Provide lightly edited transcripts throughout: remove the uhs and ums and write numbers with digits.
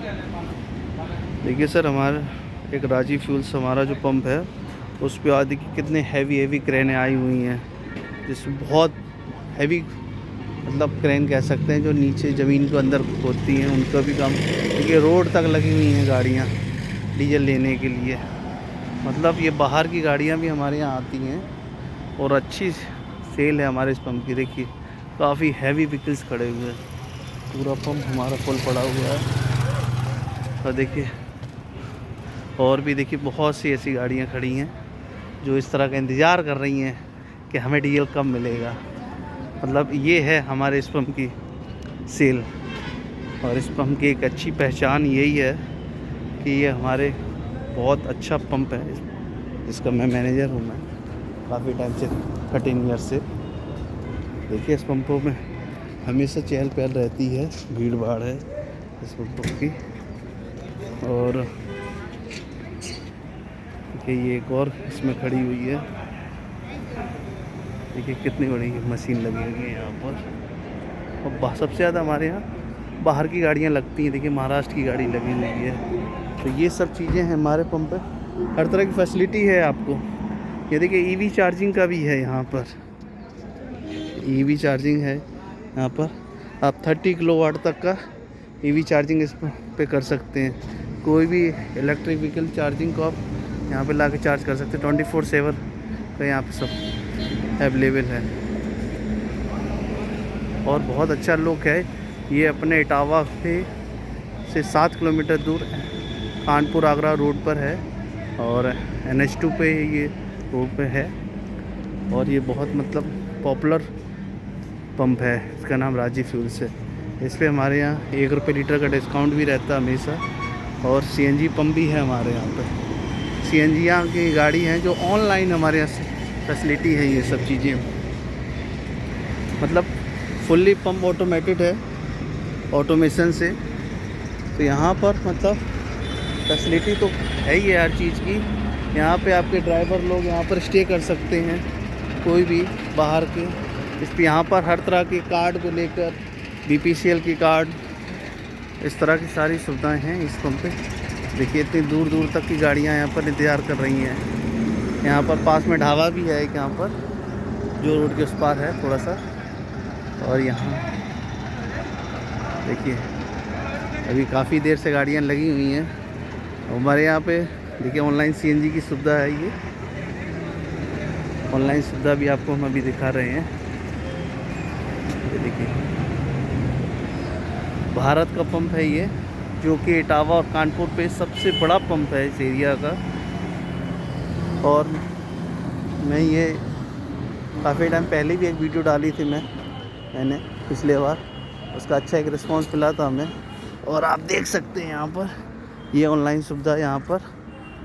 देखिए सर, हमारा एक राजी फ्यूल्स हमारा जो पंप है उस पे आज देखिए कितने हैवी क्रेनें आई हुई हैं, जिसमें बहुत हैवी मतलब क्रेन कह सकते हैं, जो नीचे ज़मीन के अंदर होती हैं उनका भी काम। देखिए रोड तक लगी हुई हैं गाड़ियाँ डीजल लेने के लिए। मतलब ये बाहर की गाड़ियाँ भी हमारे यहाँ आती हैं और अच्छी सेल है हमारे इस पंप की। देखिए काफ़ी हैवी व्हीकल्स खड़े हुए हैं, पूरा पंप हमारा फुल पड़ा हुआ है। और देखिए और भी देखिए बहुत सी ऐसी गाड़ियाँ खड़ी हैं जो इस तरह का इंतज़ार कर रही हैं कि हमें डीजल कब मिलेगा। मतलब ये है हमारे इस पंप की सेल। और इस पंप की एक अच्छी पहचान यही है कि ये हमारे बहुत अच्छा पंप है, जिसका मैं मैनेजर हूँ। मैं काफ़ी टाइम से 13 ईयर से। देखिए इस पंपों में हमेशा चहल पहल रहती है, भीड़ भाड़ है इस पंपों की। और देखिए ये एक और इसमें खड़ी हुई है, देखिए कितनी बड़ी मशीन लगी हुई है यहाँ पर। और सबसे ज़्यादा हमारे यहाँ बाहर की गाड़ियाँ लगती हैं। देखिए महाराष्ट्र की गाड़ी लगी हुई है। तो ये सब चीज़ें हैं हमारे पंप पे, हर तरह की फैसिलिटी है आपको। ये देखिए ईवी चार्जिंग का भी है यहाँ पर, ईवी चार्जिंग है यहाँ पर। आप 30 किलोवाट तक का ईवी चार्जिंग इस पे कर सकते हैं। कोई भी इलेक्ट्रिक व्हीकल चार्जिंग को आप यहाँ पे लाके चार्ज कर सकते हैं। 24/7 का यहाँ पे सब अवेलेबल है। और बहुत अच्छा लुक है। ये अपने इटावा पे से 7 किलोमीटर दूर कानपुर आगरा रोड पर है और NH2 पे ये रोड पे है। और ये बहुत मतलब पॉपुलर पंप है, इसका नाम राजी फ्यूल्स है। इस पे हमारे यहाँ 1 रुपये लीटर का डिस्काउंट भी रहता है हमेशा। और CNG पंप भी है हमारे यहाँ पे। CNG यहाँ की गाड़ी हैं जो ऑनलाइन हमारे यहाँ से फैसिलिटी है। ये सब चीज़ें मतलब फुल्ली पंप ऑटोमेटेड है, ऑटोमेशन से। तो यहाँ पर मतलब फैसिलिटी तो है ही है हर चीज़ की। यहाँ पे आपके ड्राइवर लोग यहाँ पर स्टे कर सकते हैं, कोई भी बाहर के। इस पर यहाँ पर हर तरह के कार्ड को लेकर BPCL की कार्ड, इस तरह की सारी सुविधाएं हैं इस पंप पे। देखिए इतनी दूर दूर तक की गाड़ियाँ यहाँ पर इंतज़ार कर रही हैं। यहाँ पर पास में ढाबा भी है एक यहाँ पर, जो रोड के उस पार है थोड़ा सा। और यहाँ देखिए अभी काफ़ी देर से गाड़ियाँ लगी हुई हैं। हमारे यहाँ पे देखिए ऑनलाइन CNG की सुविधा है। ये ऑनलाइन सुविधा भी आपको हम अभी दिखा रहे हैं। ये देखिए भारत का पंप है ये, जो कि इटावा और कानपुर पे सबसे बड़ा पंप है इस एरिया का। और मैं ये काफ़ी टाइम पहले भी एक वीडियो डाली थी मैंने पिछले बार, उसका अच्छा एक रिस्पांस मिला था हमें। और आप देख सकते हैं यहाँ पर ये ऑनलाइन सुविधा यहाँ पर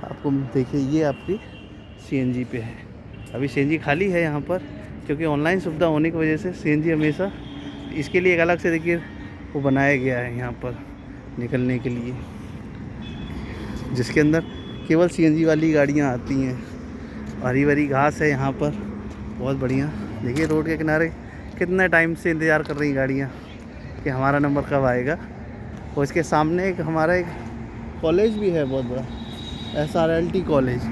आपको देखिए, ये आपकी CNG पे है। अभी CNG खाली है यहाँ पर, क्योंकि ऑनलाइन सुविधा होने की वजह से CNG हमेशा इसके लिए एक अलग से देखिए वो बनाया गया है यहाँ पर निकलने के लिए, जिसके अंदर केवल CNG वाली गाड़ियाँ आती हैं। हरी भरी घास है यहाँ पर, बहुत बढ़िया। देखिए रोड के किनारे कितने टाइम से इंतज़ार कर रही गाड़ियाँ कि हमारा नंबर कब आएगा। और इसके सामने हमारा एक कॉलेज भी है बहुत बड़ा, SRLT कॉलेज,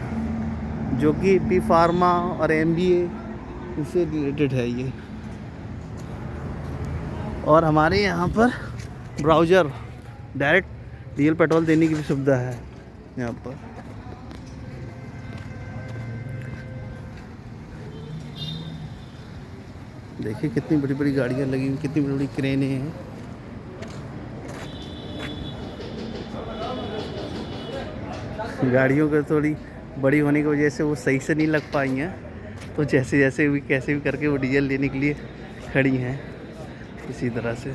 जो कि B फार्मा और MBA इससे रिलेटेड है ये। और हमारे यहाँ पर ब्राउज़र डायरेक्ट डीजल पेट्रोल देने की भी सुविधा है यहाँ पर। देखिए कितनी बड़ी बड़ी गाड़ियाँ लगी हुई, कितनी बड़ी बड़ी क्रेनें हैं। गाड़ियों का थोड़ी बड़ी होने की वजह से वो सही से नहीं लग पाई हैं, तो जैसे जैसे भी कैसे भी करके वो डीजल लेने के लिए खड़ी हैं इसी तरह से।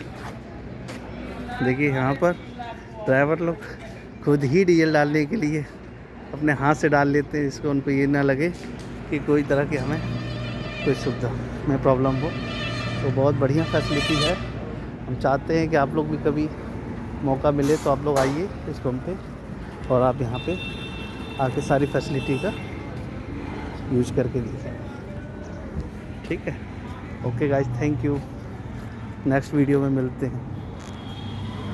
देखिए यहाँ पर ड्राइवर लोग खुद ही डीजल डालने के लिए अपने हाथ से डाल लेते हैं, जिसको उनको ये ना लगे कि कोई तरह की हमें कोई सुविधा में प्रॉब्लम हो। तो बहुत बढ़िया फैसिलिटी है। हम चाहते हैं कि आप लोग भी कभी मौका मिले तो आप लोग आइए इस पंप पे, और आप यहाँ पे आके सारी फैसिलिटी का यूज करके दीजिए। ठीक है, okay guys, thank you. Next video में मिलते हैं।